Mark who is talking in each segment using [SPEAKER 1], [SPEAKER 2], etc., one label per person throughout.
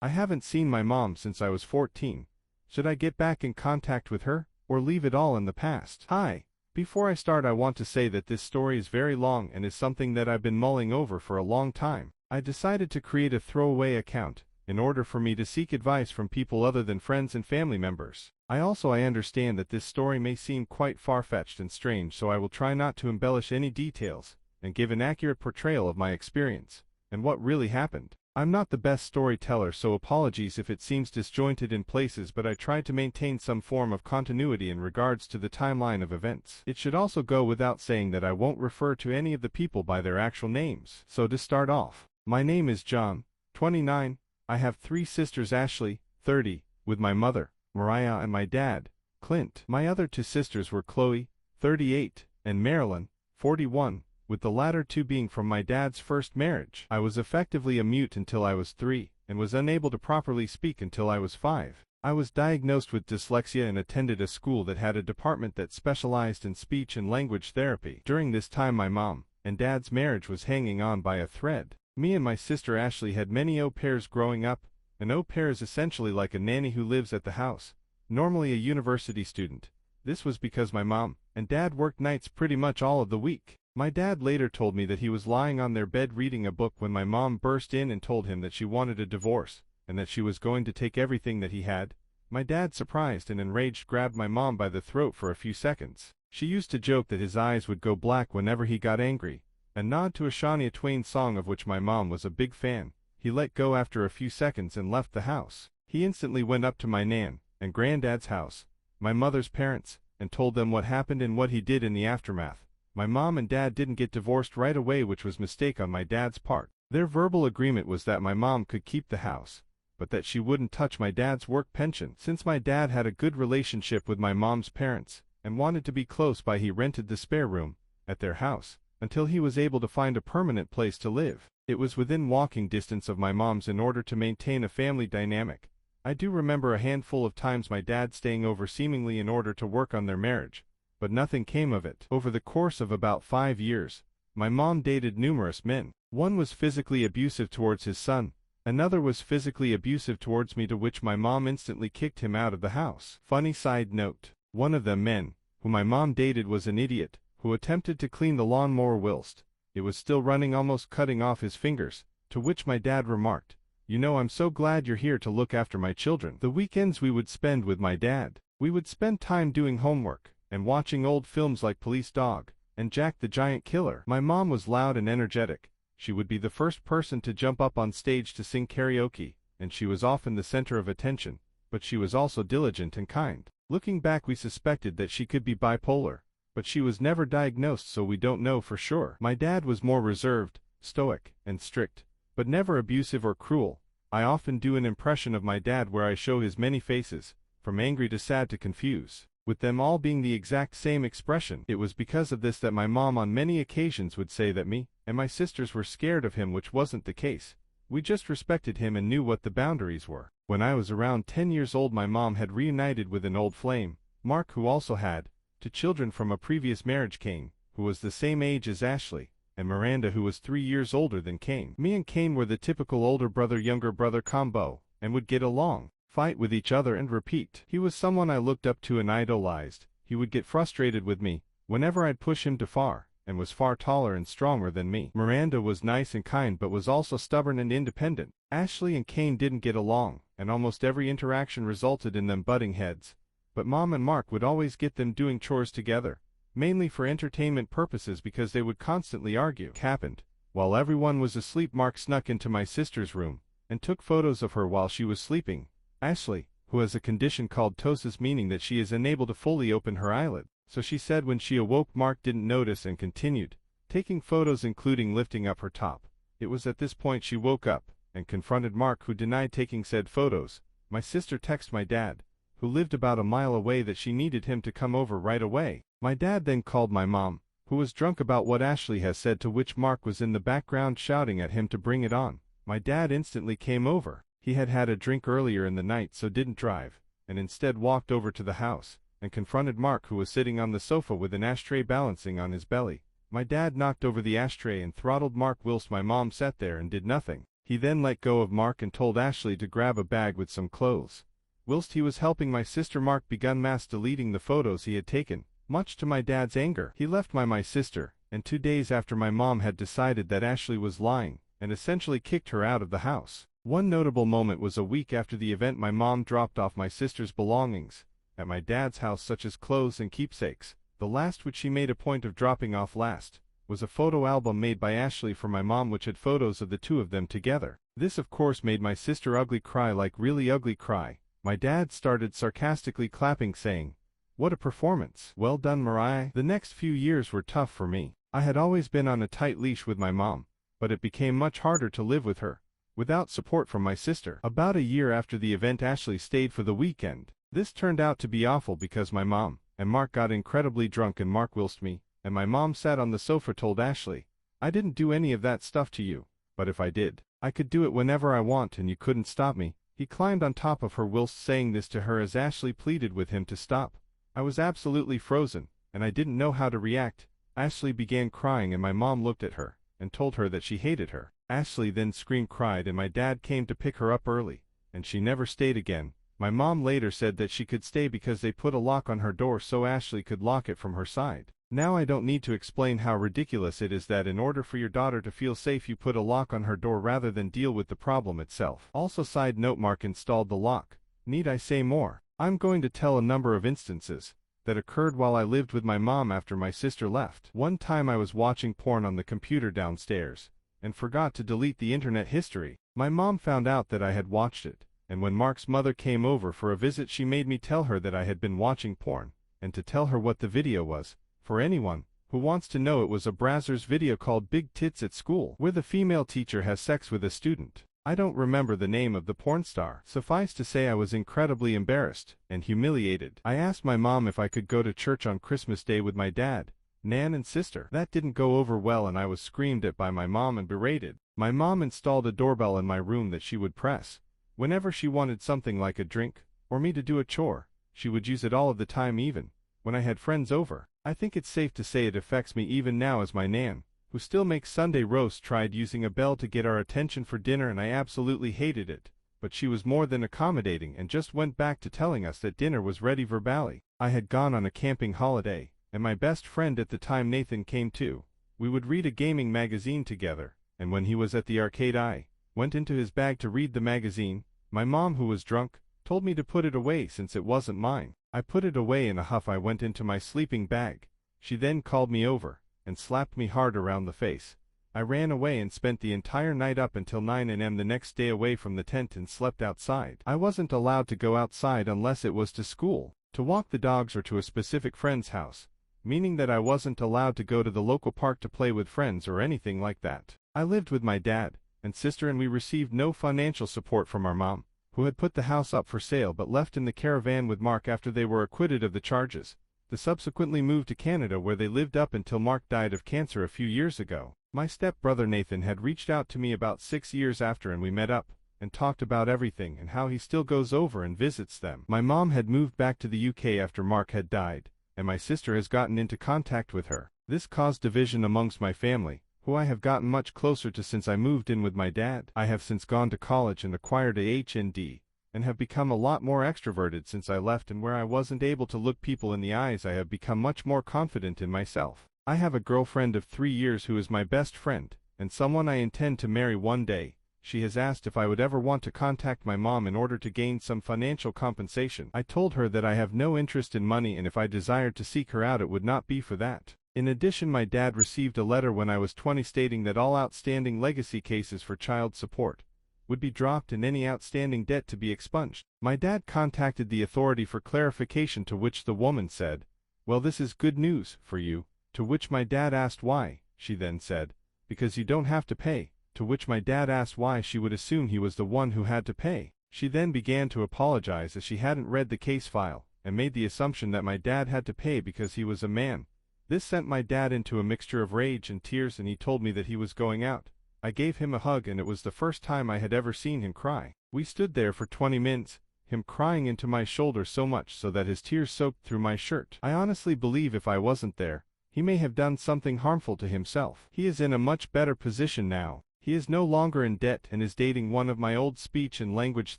[SPEAKER 1] I haven't seen my mom since I was 14. Should I get back in contact with her, or leave it all in the past? Hi. Before I start, I want to say that this story is very long and is something that I've been mulling over for a long time. I decided to create a throwaway account in order for me to seek advice from people other than friends and family members. I understand that this story may seem quite far-fetched and strange, so I will try not to embellish any details and give an accurate portrayal of my experience and what really happened. I'm not the best storyteller, so apologies if it seems disjointed in places, but I tried to maintain some form of continuity in regards to the timeline of events. It should also go without saying that I won't refer to any of the people by their actual names. So to start off, my name is John, 29. I have 3 sisters: Ashley, 30, with my mother, Mariah, and my dad, Clint. My other 2 sisters were Chloe, 38, and Marilyn, 41, with the latter 2 being from my dad's first marriage. I was effectively a mute until I was 3, and was unable to properly speak until I was 5. I was diagnosed with dyslexia and attended a school that had a department that specialized in speech and language therapy. During this time, my mom and dad's marriage was hanging on by a thread. Me and my sister Ashley had many au pairs growing up. An au pair is essentially like a nanny who lives at the house, normally a university student. This was because my mom and dad worked nights pretty much all of the week. My dad later told me that he was lying on their bed reading a book when my mom burst in and told him that she wanted a divorce, and that she was going to take everything that he had. My dad, surprised and enraged, grabbed my mom by the throat for a few seconds. She used to joke that his eyes would go black whenever he got angry, a nod to a Shania Twain song of which my mom was a big fan. He let go after a few seconds and left the house. He instantly went up to my nan and granddad's house, my mother's parents, and told them what happened and what he did in the aftermath. My mom and dad didn't get divorced right away, which was a mistake on my dad's part. Their verbal agreement was that my mom could keep the house, but that she wouldn't touch my dad's work pension. Since my dad had a good relationship with my mom's parents and wanted to be close by, he rented the spare room at their house until he was able to find a permanent place to live. It was within walking distance of my mom's in order to maintain a family dynamic. I do remember a handful of times my dad staying over seemingly in order to work on their marriage, but nothing came of it. Over the course of about 5 years, my mom dated numerous men. One was physically abusive towards his son, another was physically abusive towards me, to which my mom instantly kicked him out of the house. Funny side note, one of the men who my mom dated was an idiot who attempted to clean the lawnmower whilst it was still running, almost cutting off his fingers, to which my dad remarked, "You know, I'm so glad you're here to look after my children." The weekends we would spend with my dad, we would spend time doing homework and watching old films like Police Dog and Jack the Giant Killer. My mom was loud and energetic. She would be the first person to jump up on stage to sing karaoke, and she was often the center of attention, but she was also diligent and kind. Looking back, we suspected that she could be bipolar, but she was never diagnosed, so we don't know for sure. My dad was more reserved, stoic, and strict, but never abusive or cruel. I often do an impression of my dad where I show his many faces, from angry to sad to confused, with them all being the exact same expression. It was because of this that my mom on many occasions would say that me and my sisters were scared of him, which wasn't the case. We just respected him and knew what the boundaries were. When I was around 10 years old, my mom had reunited with an old flame, Mark, who also had 2 children from a previous marriage: Kane, who was the same age as Ashley, and Miranda, who was 3 years older than Kane. Me and Kane were the typical older brother younger brother combo, and would get along, fight with each other, and repeat. He was someone I looked up to and idolized. He would get frustrated with me whenever I'd push him too far, and was far taller and stronger than me. Miranda was nice and kind, but was also stubborn and independent. Ashley and Kane didn't get along, and almost every interaction resulted in them butting heads. But Mom and Mark would always get them doing chores together, mainly for entertainment purposes, because they would constantly argue. Happened while everyone was asleep. Mark snuck into my sister's room and took photos of her while she was sleeping. Ashley, who has a condition called ptosis, meaning that she is unable to fully open her eyelid, so she said when she awoke Mark didn't notice and continued taking photos, including lifting up her top. It was at this point she woke up and confronted Mark, who denied taking said photos. My sister texted my dad, who lived about a mile away, that she needed him to come over right away. My dad then called my mom, who was drunk, about what Ashley has said, to which Mark was in the background shouting at him to bring it on. My dad instantly came over. He had had a drink earlier in the night, so didn't drive, and instead walked over to the house and confronted Mark, who was sitting on the sofa with an ashtray balancing on his belly. My dad knocked over the ashtray and throttled Mark whilst my mom sat there and did nothing. He then let go of Mark and told Ashley to grab a bag with some clothes. Whilst he was helping my sister, Mark began mass deleting the photos he had taken. Much to my dad's anger, he left my sister, and 2 days after my mom had decided that Ashley was lying, and essentially kicked her out of the house. One notable moment was a week after the event. My mom dropped off my sister's belongings at my dad's house, such as clothes and keepsakes. The last which she made a point of dropping off last was a photo album made by Ashley for my mom, which had photos of the two of them together. This of course made my sister ugly cry, like really ugly cry. My dad started sarcastically clapping, saying, "What a performance! Well done, Mariah." The next few years were tough for me. I had always been on a tight leash with my mom, but it became much harder to live with her without support from my sister. About a year after the event, Ashley stayed for the weekend. This turned out to be awful because my mom and Mark got incredibly drunk, and Mark whilst me and my mom sat on the sofa told Ashley, "I didn't do any of that stuff to you, but if I did, I could do it whenever I want and you couldn't stop me." He climbed on top of her whilst saying this to her as Ashley pleaded with him to stop. I was absolutely frozen, and I didn't know how to react. Ashley began crying and my mom looked at her and told her that she hated her. Ashley then screamed, cried, and my dad came to pick her up early, and she never stayed again. My mom later said that she could stay because they put a lock on her door so Ashley could lock it from her side. Now I don't need to explain how ridiculous it is that in order for your daughter to feel safe you put a lock on her door rather than deal with the problem itself. Also, side note, Mark installed the lock. Need I say more? I'm going to tell a number of instances that occurred while I lived with my mom after my sister left. One time I was watching porn on the computer downstairs and forgot to delete the internet history. My mom found out that I had watched it, and when Mark's mother came over for a visit she made me tell her that I had been watching porn, and to tell her what the video was. For anyone who wants to know, it was a Brazzers video called Big Tits at School, where the female teacher has sex with a student. I don't remember the name of the porn star. Suffice to say I was incredibly embarrassed and humiliated. I asked my mom if I could go to church on Christmas Day with my dad, Nan and sister. That didn't go over well and I was screamed at by my mom and berated. My mom installed a doorbell in my room that she would press whenever she wanted something like a drink or me to do a chore. She would use it all of the time, even when I had friends over. I think it's safe to say it affects me even now, as my Nan, who still makes Sunday roast, tried using a bell to get our attention for dinner and I absolutely hated it, but she was more than accommodating and just went back to telling us that dinner was ready verbally. I had gone on a camping holiday, and my best friend at the time, Nathan, came too. We would read a gaming magazine together, and when he was at the arcade I went into his bag to read the magazine. My mom, who was drunk, told me to put it away since it wasn't mine. I put it away in a huff. I went into my sleeping bag. She then called me over and slapped me hard around the face. I ran away and spent the entire night up until 9 a.m. the next day away from the tent and slept outside. I wasn't allowed to go outside unless it was to school, to walk the dogs, or to a specific friend's house, meaning that I wasn't allowed to go to the local park to play with friends or anything like that. I lived with my dad and sister and we received no financial support from our mom, who had put the house up for sale but left in the caravan with Mark after they were acquitted of the charges. They subsequently moved to Canada, where they lived up until Mark died of cancer a few years ago. My step-brother Nathan had reached out to me about 6 years after and we met up and talked about everything and how he still goes over and visits them. My mom had moved back to the UK after Mark had died, and my sister has gotten into contact with her. This caused division amongst my family, who I have gotten much closer to since I moved in with my dad. I have since gone to college and acquired a HND, and have become a lot more extroverted since I left, and where I wasn't able to look people in the eyes I have become much more confident in myself. I have a girlfriend of 3 years who is my best friend, and someone I intend to marry one day. She has asked if I would ever want to contact my mom in order to gain some financial compensation. I told her that I have no interest in money, and if I desired to seek her out it would not be for that. In addition, my dad received a letter when I was 20 stating that all outstanding legacy cases for child support would be dropped and any outstanding debt to be expunged. My dad contacted the authority for clarification, to which the woman said, "Well, this is good news for you," to which my dad asked why. She then said, "Because you don't have to pay," to which my dad asked why she would assume he was the one who had to pay. She then began to apologize as she hadn't read the case file and made the assumption that my dad had to pay because he was a man. This sent my dad into a mixture of rage and tears, and he told me that he was going out. I gave him a hug, and it was the first time I had ever seen him cry. We stood there for 20 minutes, him crying into my shoulder so much so that his tears soaked through my shirt. I honestly believe if I wasn't there, he may have done something harmful to himself. He is in a much better position now. He is no longer in debt and is dating one of my old speech and language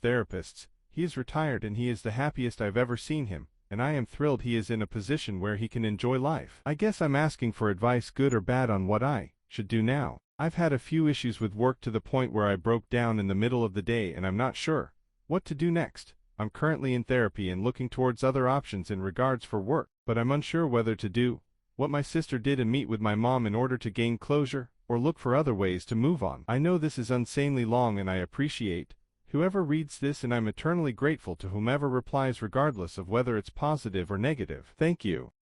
[SPEAKER 1] therapists. He is retired and he is the happiest I've ever seen him, and I am thrilled he is in a position where he can enjoy life. I guess I'm asking for advice, good or bad, on what I should do now. I've had a few issues with work to the point where I broke down in the middle of the day and I'm not sure what to do next. I'm currently in therapy and looking towards other options in regards for work, but I'm unsure whether to do what my sister did and meet with my mom in order to gain closure, or look for other ways to move on. I know this is insanely long and I appreciate whoever reads this, and I'm eternally grateful to whomever replies regardless of whether it's positive or negative. Thank you.